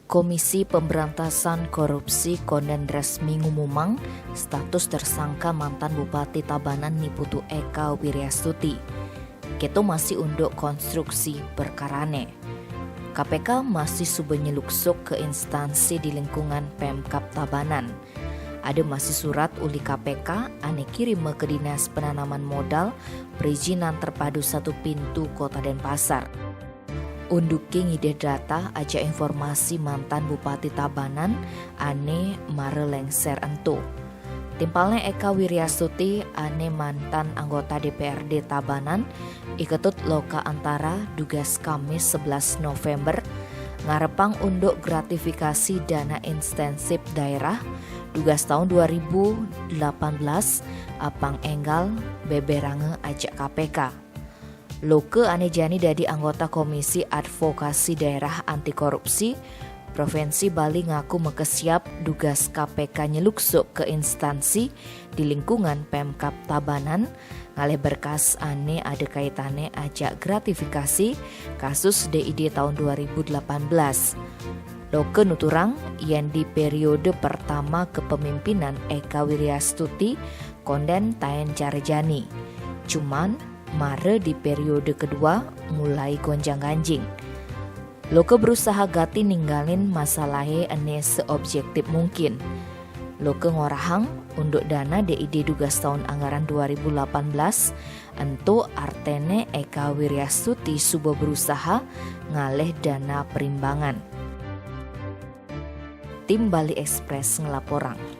Komisi Pemberantasan Korupsi konden resmi ngumumang status tersangka mantan Bupati Tabanan Niputu Eka Wiryastuti. Keto masih unduk konstruksi perkarane. KPK masih subenyeluksuk ke instansi di lingkungan Pemkab Tabanan. Ada masih surat uli KPK ane kirim ke Dinas Penanaman Modal perizinan terpadu satu pintu Kota Denpasar. Unduki ngide data aja informasi mantan Bupati Tabanan ane mare lengser ento. Timpalnya Eka Wiryastuti ane mantan anggota DPRD Tabanan iketut loka antara dugas Kamis 11 November ngarepang unduk gratifikasi dana intensif daerah dugas tahun 2018 apang enggal beberange ajak KPK. Loke ane jani dari anggota Komisi Advokasi Daerah Anti Korupsi Provinsi Bali ngaku mekesiap dugas KPK nyeluksuk ke instansi di lingkungan Pemkab Tabanan ngalih berkas ane ada kaitannya ajak gratifikasi kasus DID tahun 2018. Loke nuturang yang di periode pertama kepemimpinan Eka Wiryastuti konden taen carejani. Cuman mare di periode kedua mulai gonjang-ganjing. Loke berusaha gati ninggalin masalahnya ane seobjektif mungkin. Loke ngorahang untuk dana DID dugas tahun anggaran 2018 entu artene Eka Wiryastuti subo berusaha ngalih dana perimbangan. Tim Bali Express ngelaporang.